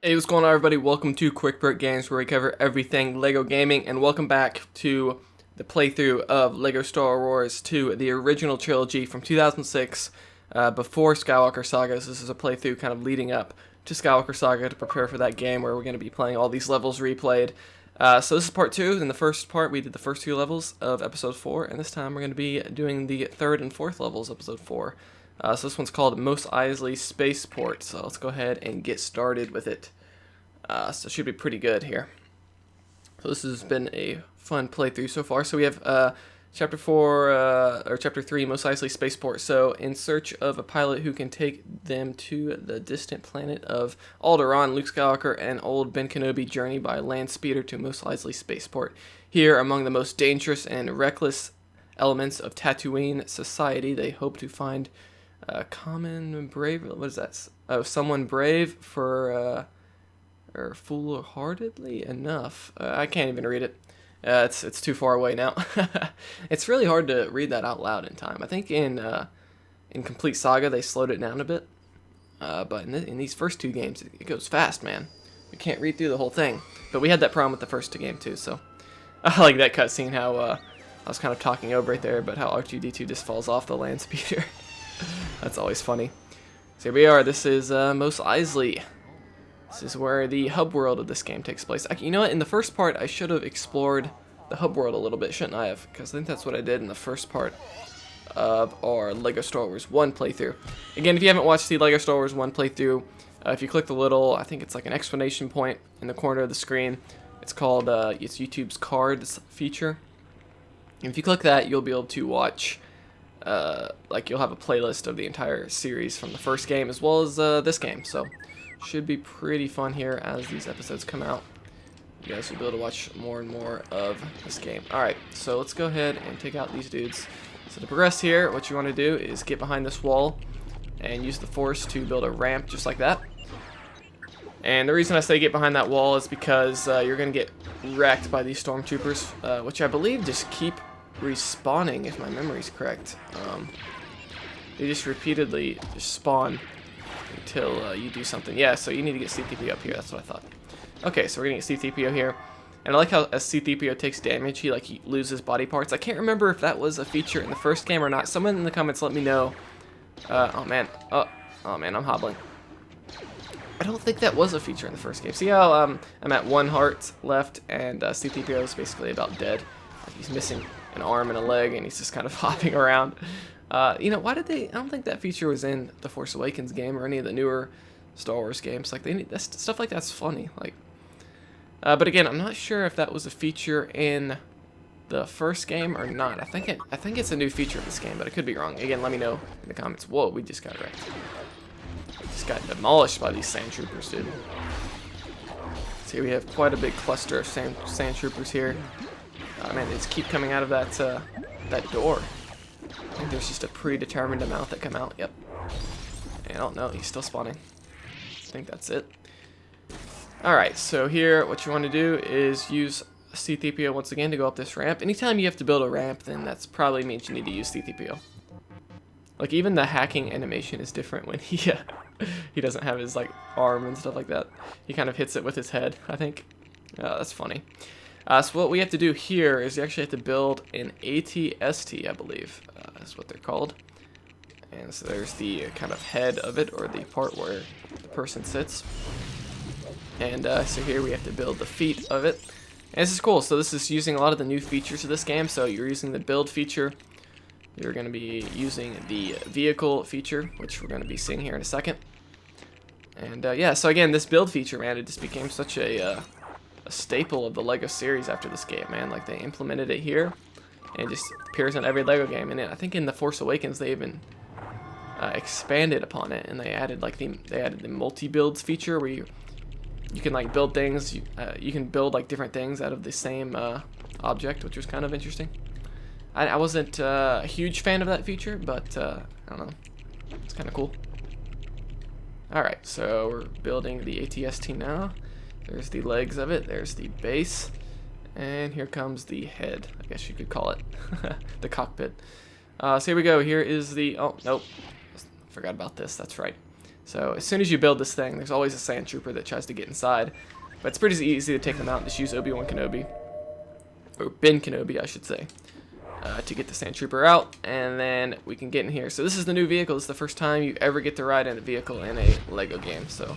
Hey, what's going on, everybody? Welcome to Quick Break Games, where we cover everything LEGO gaming, and welcome back to the playthrough of LEGO Star Wars 2, the original trilogy from 2006, before Skywalker Saga. So this is a playthrough kind of leading up to Skywalker Saga to prepare for that game where we're going to be playing all these levels replayed. So this is part 2. In the first part, we did the first 2 levels of Episode 4, and this time we're going to be doing the 3rd and 4th levels of Episode 4. So this one's called Mos Eisley Spaceport, so let's go ahead and get started with it. So it should be pretty good here. So this has been a fun playthrough so far. So we have Chapter 4, or Chapter 3, Mos Eisley Spaceport. So in search of a pilot who can take them to the distant planet of Alderaan, Luke Skywalker and old Ben Kenobi journey by land speeder to Mos Eisley Spaceport. Here, among the most dangerous and reckless elements of Tatooine society, they hope to find common brave. What is that? Oh, someone brave for or foolhardily enough. I can't even read it. It's too far away now. It's really hard to read that out loud in time. I think in Complete Saga they slowed it down a bit, but in these first 2 games it goes fast, man. You can't read through the whole thing. But we had that problem with the first 2 games too. So I like that cutscene. How I was kind of talking over right there, but how R2-D2 just falls off the land speeder. That's always funny. So here we are. This is Mos Eisley. This is where the hub world of this game takes place. You know what? In the first part, I should have explored the hub world a little bit, shouldn't I have? Because I think that's what I did in the first part of our LEGO Star Wars 1 playthrough. Again, if you haven't watched the LEGO Star Wars 1 playthrough, if you click the little, I think it's like an exclamation point in the corner of the screen, it's called, it's YouTube's cards feature. And if you click that, you'll be able to watch, like you'll have a playlist of the entire series from the first game as well as this game. So should be pretty fun here as these episodes come out. You guys will be able to watch more and more of this game. Alright, so let's go ahead and take out these dudes. So to progress here, what you want to do is get behind this wall and use the Force to build a ramp just like that. And the reason I say get behind that wall is because you're going to get wrecked by these stormtroopers, which I believe just keep respawning, if my memory's correct. They just repeatedly just spawn until you do something. Yeah, so you need to get C-3PO up here. That's what I thought. Okay, so we're gonna get C-3PO here. And I like how as C-3PO takes damage, he loses body parts. I can't remember if that was a feature in the first game or not. Someone in the comments let me know. Oh man, I'm hobbling. I don't think that was a feature in the first game. See how I'm at 1 heart left, and C-3PO is basically about dead. Like he's missing an arm and a leg, and he's just kind of hopping around. You know, why did they? I don't think that feature was in the Force Awakens game or any of the newer Star Wars games. Like stuff like that's funny. Like, but again, I'm not sure if that was a feature in the first game or not. I think it's a new feature of this game, but I could be wrong. Again, let me know in the comments. Whoa, we just got wrecked. We just got demolished by these sand troopers, dude. So here we have quite a big cluster of sand troopers here. Man, they just keep coming out of that door. I think there's just a predetermined amount that come out. Yep. I don't know. He's still spawning. I think that's it. Alright, so here what you want to do is use C-3PO once again to go up this ramp. Anytime you have to build a ramp, then that's probably means you need to use C-3PO. Like, even the hacking animation is different when he doesn't have his, like, arm and stuff like that. He kind of hits it with his head, I think. That's funny. So what we have to do here is you actually have to build an AT-ST, I believe. That's what they're called. And so there's the kind of head of it, or the part where the person sits. And so here we have to build the feet of it. And this is cool. So this is using a lot of the new features of this game. So you're using the build feature. You're going to be using the vehicle feature, which we're going to be seeing here in a second. And yeah, so again, this build feature, man, it just became such a staple of the LEGO series after this game, man. Like, they implemented it here, and it just appears in every LEGO game. And I think in the Force Awakens they even expanded upon it, and they added the multi-builds feature where you can like build things. You can build like different things out of the same object, which was kind of interesting. I wasn't a huge fan of that feature, but I don't know, it's kind of cool. All right, so we're building the AT-ST now. There's the legs of it, there's the base, and here comes the head, I guess you could call it, the cockpit. So here we go, here is the, oh, nope, forgot about this, that's right. So as soon as you build this thing, there's always a sand trooper that tries to get inside. But it's pretty easy to take them out and just use Obi-Wan Kenobi. Or Ben Kenobi, I should say. To get the sand trooper out, and then we can get in here. So this is the new vehicle. This is the first time you ever get to ride in a vehicle in a Lego game. So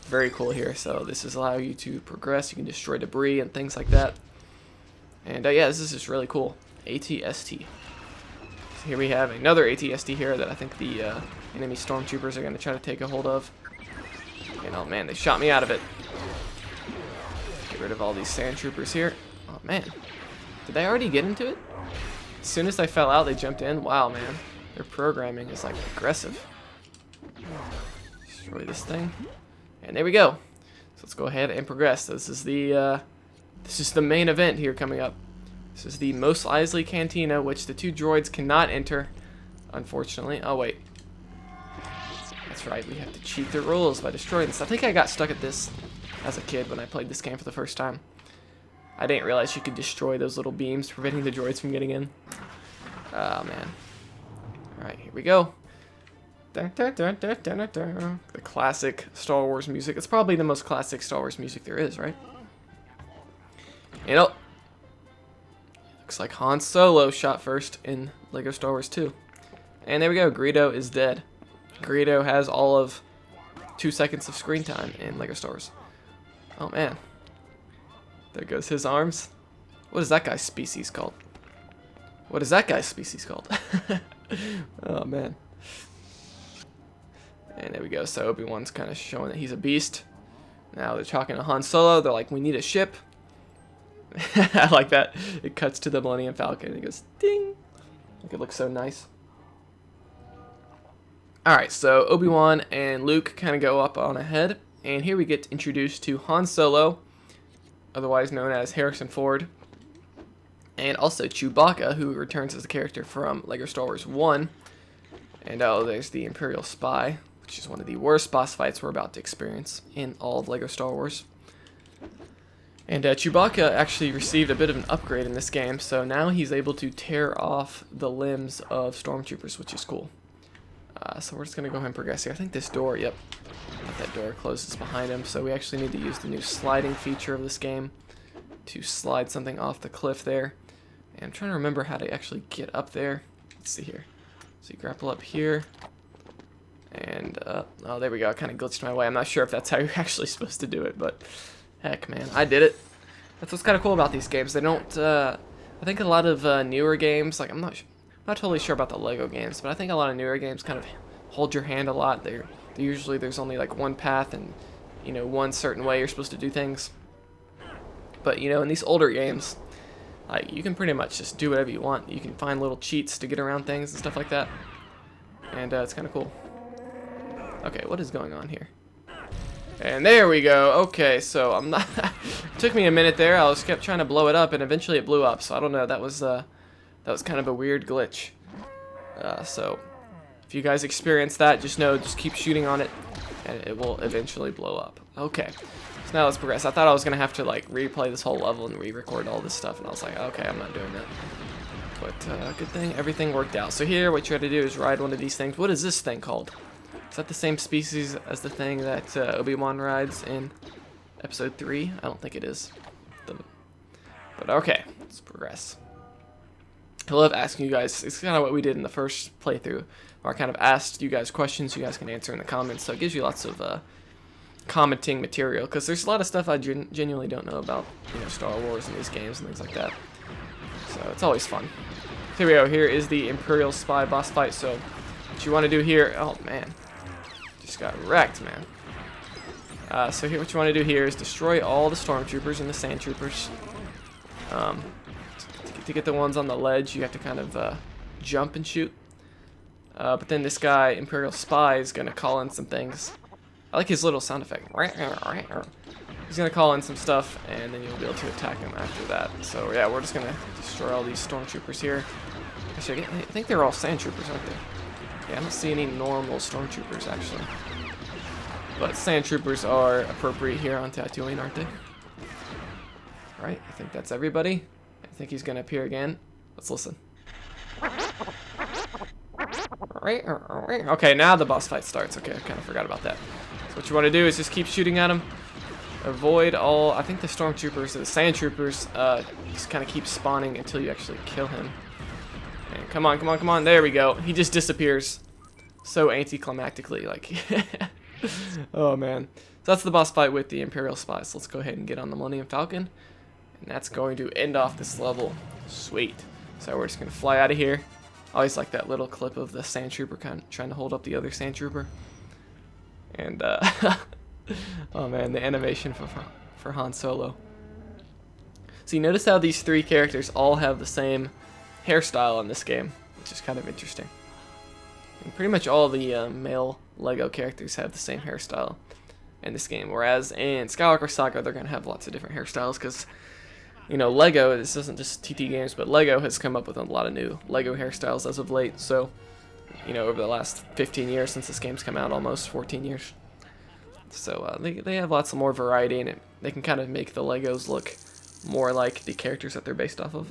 very cool here. So this is allow you to progress. You can destroy debris and things like that. And yeah, this is just really cool. AT-ST. So here we have another AT-ST here that I think the enemy stormtroopers are going to try to take a hold of. And oh man, they shot me out of it. Get rid of all these sand troopers here. Oh man, did they already get into it? As soon as I fell out, they jumped in. Wow, man. Their programming is like aggressive. Destroy this thing. And there we go. So let's go ahead and progress. This is the main event here coming up. This is the Mos Eisley Cantina, which the two droids cannot enter, unfortunately. Oh, wait. That's right. We have to cheat the rules by destroying this. I think I got stuck at this as a kid when I played this game for the first time. I didn't realize you could destroy those little beams, preventing the droids from getting in. Oh, man. Alright, here we go. The classic Star Wars music. It's probably the most classic Star Wars music there is, right? You know, looks like Han Solo shot first in Lego Star Wars 2. And there we go. Greedo is dead. Greedo has all of 2 seconds of screen time in Lego Star Wars. Oh, man. There goes his arms. What is that guy's species called? What is that guy's species called? Oh, man. And there we go. So Obi-Wan's kind of showing that he's a beast. Now they're talking to Han Solo. They're like, we need a ship. I like that. It cuts to the Millennium Falcon. And it goes, ding. Like, it looks so nice. Alright, so Obi-Wan and Luke kind of go up on ahead. And here we get introduced to Han Solo, otherwise known as Harrison Ford, and also Chewbacca, who returns as a character from Lego Star Wars 1. And oh, there's the Imperial Spy, which is one of the worst boss fights we're about to experience in all of Lego Star Wars. And Chewbacca actually received a bit of an upgrade in this game, so now he's able to tear off the limbs of stormtroopers, which is cool. So we're just going to go ahead and progress here. I think this door, yep, that door closes behind him, so we actually need to use the new sliding feature of this game to slide something off the cliff there. And I'm trying to remember how to actually get up there. Let's see here. So you grapple up here, and oh, there we go. I kind of glitched my way. I'm not sure if that's how you're actually supposed to do it, but heck, man, I did it. That's what's kind of cool about these games. They don't. I think a lot of newer games, like I'm not totally sure about the Lego games, but I think a lot of newer games kind of hold your hand a lot. They're usually there's only like one path and one certain way you're supposed to do things. But in these older games, like you can pretty much just do whatever you want. You can find little cheats to get around things and stuff like that, and it's kind of cool. Okay, what is going on here? And there we go. Okay, so I'm not. It took me a minute there. I was kept trying to blow it up, and eventually it blew up. So I don't know. That was kind of a weird glitch. So if you guys experience that, just keep shooting on it, and it will eventually blow up. Okay. So now let's progress. I thought I was gonna have to like replay this whole level and re-record all this stuff, and I was like, okay, I'm not doing that. But good thing everything worked out. So here, what you had to do is ride one of these things. What is this thing called? Is that the same species as the thing that Obi-Wan rides in Episode 3? I don't think it is. But okay, let's progress. I love asking you guys. It's kind of what we did in the first playthrough, where I kind of asked you guys questions you guys can answer in the comments. So it gives you lots of commenting material, because there's a lot of stuff I genuinely don't know about, Star Wars and these games and things like that. So it's always fun. Here we go. Here is the Imperial Spy boss fight. So what you want to do here? Oh man. Just got wrecked, man. So here, what you want to do here is destroy all the stormtroopers and the sand troopers. To get the ones on the ledge, you have to kind of jump and shoot. But then this guy, Imperial Spy, is going to call in some things. I like his little sound effect. He's going to call in some stuff, and then you'll be able to attack him after that. So yeah, we're just going to destroy all these stormtroopers here. Actually, I think they're all sand troopers, aren't they? Yeah, I don't see any normal stormtroopers, actually. But sand troopers are appropriate here on Tatooine, aren't they? Alright, I think that's everybody. I think he's going to appear again. Let's listen. Okay, now the boss fight starts. Okay, I kind of forgot about that. So what you want to do is just keep shooting at him. Avoid all, I think the stormtroopers, the sand troopers, just kind of keep spawning until you actually kill him. And come on, come on, come on. There we go. He just disappears so anticlimactically, like. Oh man. So that's the boss fight with the Imperial spies. Let's go ahead and get on the Millennium Falcon, and that's going to end off this level. Sweet. So we're just gonna fly out of here. I always like that little clip of the sand trooper kind of trying to hold up the other sand trooper. And oh man, the animation for Han Solo. So you notice how these three characters all have the same hairstyle in this game, which is kind of interesting. And pretty much all the male Lego characters have the same hairstyle in this game, whereas in Skywalker Saga they're going to have lots of different hairstyles because, you know, Lego, this isn't just TT Games, but Lego has come up with a lot of new Lego hairstyles as of late. So, you know, over the last 15 years since this game's come out, almost 14 years. So they have lots of more variety in it. They can kind of make the Legos look more like the characters that they're based off of.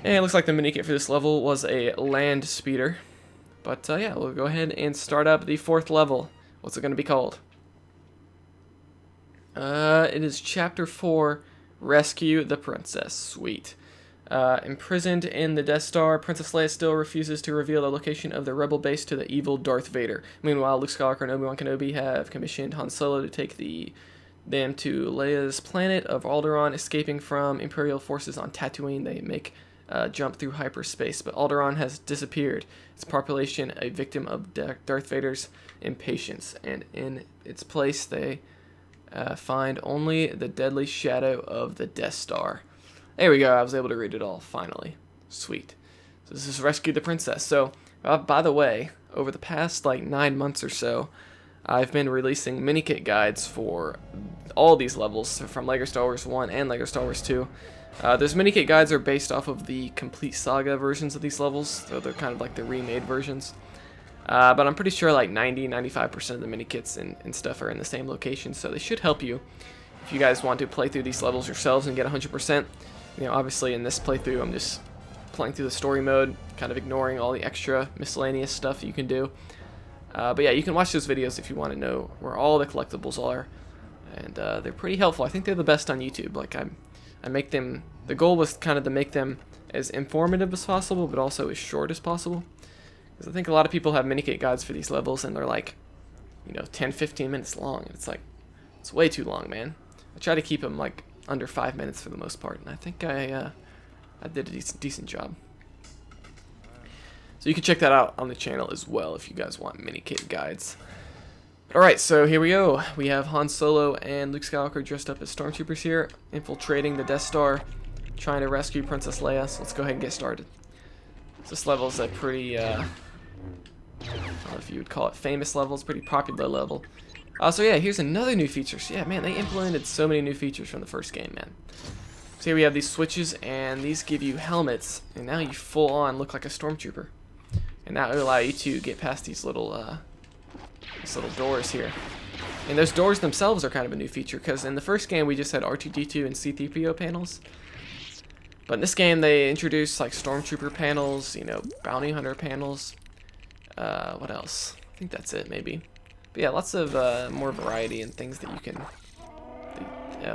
And it looks like the Minikit for this level was a land speeder. But yeah, we'll go ahead and start up the 4th level. What's it going to be called? It is Chapter 4, Rescue the Princess. Sweet. Imprisoned in the Death Star, Princess Leia still refuses to reveal the location of the rebel base to the evil Darth Vader. Meanwhile, Luke Skywalker and Obi-Wan Kenobi have commissioned Han Solo to take them to Leia's planet of Alderaan, escaping from Imperial forces on Tatooine. They make jump through hyperspace, but Alderaan has disappeared. Its population a victim of Darth Vader's impatience, and in its place they find only the deadly shadow of the Death Star. There we go, I was able to read it all, finally. Sweet. So this is Rescue the Princess. So, by the way, over the past like 9 months or so, I've been releasing Minikit guides for all these levels, from LEGO Star Wars 1 and LEGO Star Wars 2. Those Minikit guides are based off of the complete saga versions of these levels, so they're kind of like the remade versions. But I'm pretty sure like 90-95% of the Minikits and stuff are in the same location, so they should help you if you guys want to play through these levels yourselves and get 100%. You know, obviously in this playthrough I'm just playing through the story mode, kind of ignoring all the extra miscellaneous stuff you can do. But yeah, you can watch those videos if you want to know where all the collectibles are, and they're pretty helpful. I think they're the best on YouTube. Like I make them, the goal was kind of to make them as informative as possible, but also as short as possible. Because I think a lot of people have Minikit guides for these levels, and they're like, you know, 10-15 minutes long. And it's like, it's way too long, man. I try to keep them like under 5 minutes for the most part, and I think I did a decent job. So you can check that out on the channel as well if you guys want Minikit guides. Alright, so here we go. We have Han Solo and Luke Skywalker dressed up as stormtroopers here, infiltrating the Death Star, trying to rescue Princess Leia. So let's go ahead and get started. So this level is a pretty, I don't know if you would call it famous level. It's a pretty popular level. So yeah, here's another new feature. So yeah, man, they implemented so many new features from the first game, man. So here we have these switches, and these give you helmets, and now you full on look like a stormtrooper. And that will allow you to get past these little doors here. And those doors themselves are kind of a new feature, because in the first game we just had R2-D2 and C-3PO panels. But in this game they introduced like stormtrooper panels, you know, bounty hunter panels. What else? I think that's it, maybe. But yeah, lots of more variety and things that you can,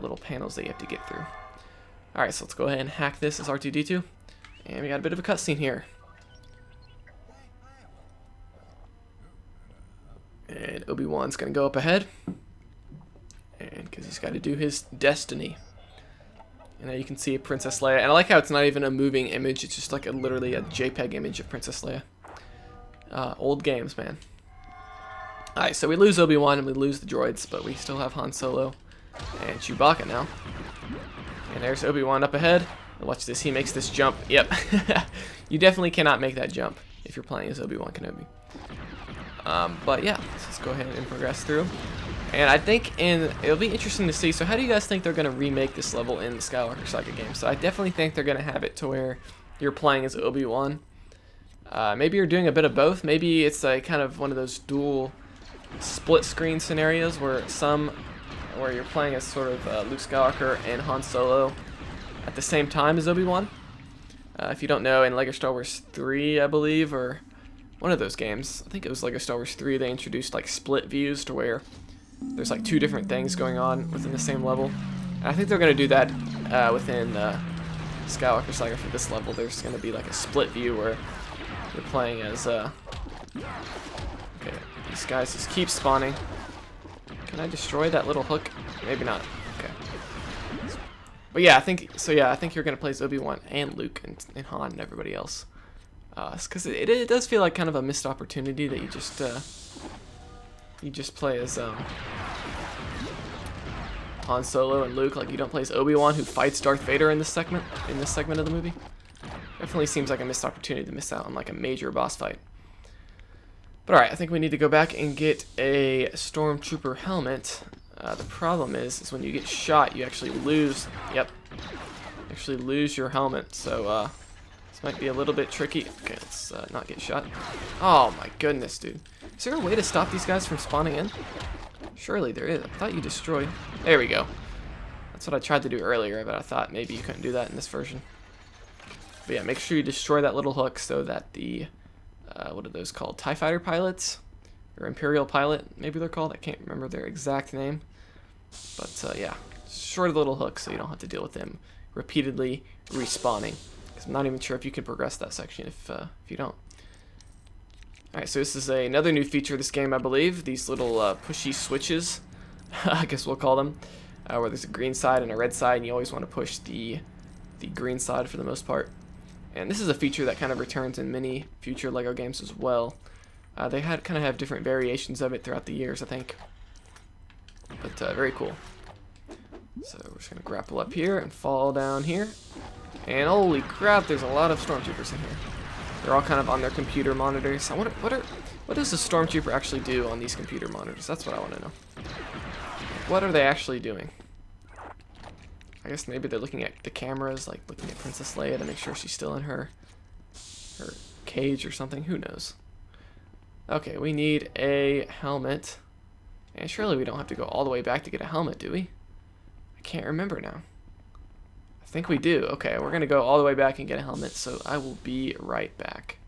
little panels that you have to get through. Alright, so let's go ahead and hack this as R2-D2. And we got a bit of a cutscene here. And Obi-Wan's going to go up ahead. And because he's got to do his destiny. And now you can see Princess Leia. And I like how it's not even a moving image. It's just like literally a JPEG image of Princess Leia. Old games, man. Alright, so we lose Obi-Wan and we lose the droids, but we still have Han Solo and Chewbacca now. And there's Obi-Wan up ahead. And watch this, he makes this jump. Yep. You definitely cannot make that jump if you're playing as Obi-Wan Kenobi. But yeah, let's go ahead and progress through. And I think it'll be interesting to see. So how do you guys think they're going to remake this level in the Skywalker Saga game? So I definitely think they're going to have it to where you're playing as Obi-Wan. Maybe you're doing a bit of both. Maybe it's a kind of one of those dual split screen scenarios where you're playing as sort of Luke Skywalker and Han Solo at the same time as Obi-Wan. If you don't know, in LEGO Star Wars 3, I believe, or one of those games, I think it was Lego Star Wars 3, they introduced like split views to where there's like two different things going on within the same level. And I think they're going to do that within Skywalker Saga for this level. There's going to be like a split view where you're playing as... okay, these guys just keep spawning. Can I destroy that little hook? Maybe not. Okay. But yeah, I think you're going to play as Obi-Wan and Luke and Han and everybody else. Because it does feel like kind of a missed opportunity that you just play as Han Solo and Luke, like you don't play as Obi-Wan who fights Darth Vader in this segment of the movie. Definitely seems like a missed opportunity to miss out on like a major boss fight. But alright, I think we need to go back and get a Stormtrooper helmet. The problem is when you get shot, you actually lose. Yep, actually lose your helmet. So this might be a little bit tricky. Okay, let's not get shot. Oh my goodness, dude! Is there a way to stop these guys from spawning in? Surely there is. I thought you destroyed. There we go. That's what I tried to do earlier, but I thought maybe you couldn't do that in this version. But yeah, make sure you destroy that little hook so that the what are those called? TIE fighter pilots? Or Imperial pilot, maybe they're called. I can't remember their exact name. But yeah, destroy the little hook so you don't have to deal with them repeatedly respawning. Because I'm not even sure if you can progress that section if you don't. Alright, so this is another new feature of this game, I believe. These little pushy switches, I guess we'll call them, where there's a green side and a red side, and you always want to push the green side for the most part. And this is a feature that kind of returns in many future LEGO games as well. They kind of have different variations of it throughout the years, I think. But very cool. So we're just going to grapple up here and fall down here. And holy crap, there's a lot of Stormtroopers in here. They're all kind of on their computer monitors. I wonder, what does the Stormtrooper actually do on these computer monitors? That's what I want to know. What are they actually doing? I guess maybe they're looking at the cameras, like looking at Princess Leia to make sure she's still in her cage or something. Who knows? Okay, we need a helmet. And surely we don't have to go all the way back to get a helmet, do we? I can't remember now. I think we do. Okay, we're going to go all the way back and get a helmet, so I will be right back.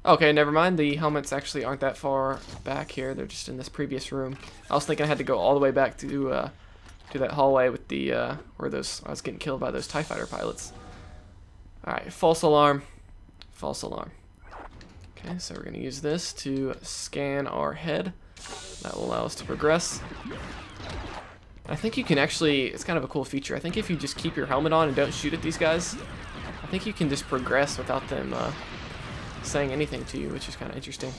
Okay, never mind. The helmets actually aren't that far back here. They're just in this previous room. I was thinking I had to go all the way back to that hallway with the where I was getting killed by those TIE fighter pilots. Alright, false alarm. False alarm. Okay, so we're going to use this to scan our head. That will allow us to progress. I think you can actually, it's kind of a cool feature. I think if you just keep your helmet on and don't shoot at these guys, I think you can just progress without them saying anything to you, which is kind of interesting.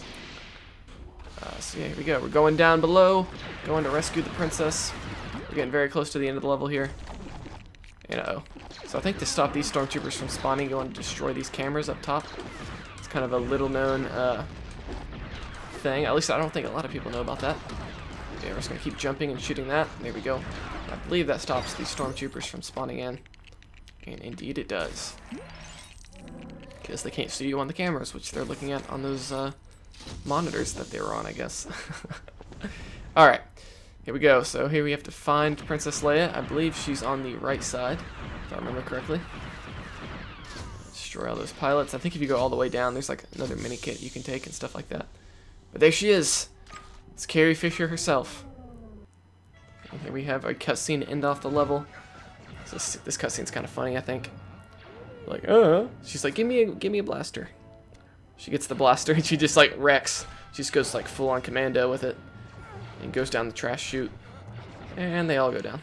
So yeah, here we go. We're going down below, going to rescue the princess. We're getting very close to the end of the level here. And uh-oh. So I think to stop these stormtroopers from spawning, you want to destroy these cameras up top. It's kind of a little known thing. At least I don't think a lot of people know about that. Yeah, we're just going to keep jumping and shooting that. There we go. I believe that stops these stormtroopers from spawning in. And indeed it does. Because they can't see you on the cameras, which they're looking at on those monitors that they were on, I guess. Alright, here we go. So here we have to find Princess Leia. I believe she's on the right side, if I remember correctly. Destroy all those pilots. I think if you go all the way down, there's like another Minikit you can take and stuff like that. But there she is. It's Carrie Fisher herself. And here we have a cutscene to end off the level. So this cutscene's kind of funny, I think. Like, she's like, give me a blaster. She gets the blaster and she just like wrecks. She just goes like full on commando with it and goes down the trash chute, and they all go down.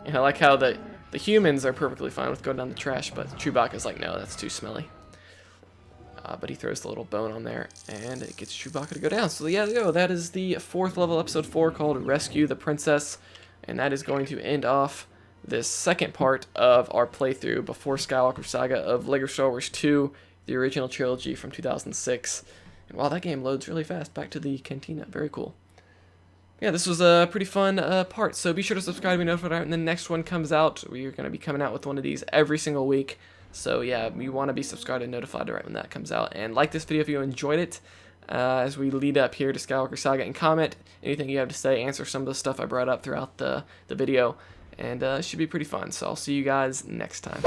And I like how the humans are perfectly fine with going down the trash, but Chewbacca's like, no, that's too smelly. But he throws the little bone on there, and it gets Chewbacca to go down. So yeah, that is the 4th level, episode 4, called Rescue the Princess, and that is going to end off this second part of our playthrough before Skywalker Saga of LEGO Star Wars 2, the original trilogy from 2006. And wow, that game loads really fast. Back to the cantina. Very cool. Yeah, this was a pretty fun part, so be sure to subscribe to be notified when the next one comes out. We're going to be coming out with one of these every single week. So yeah, you want to be subscribed and notified right when that comes out. And like this video if you enjoyed it, as we lead up here to Skywalker Saga, and comment anything you have to say, answer some of the stuff I brought up throughout the video, and it should be pretty fun. So I'll see you guys next time.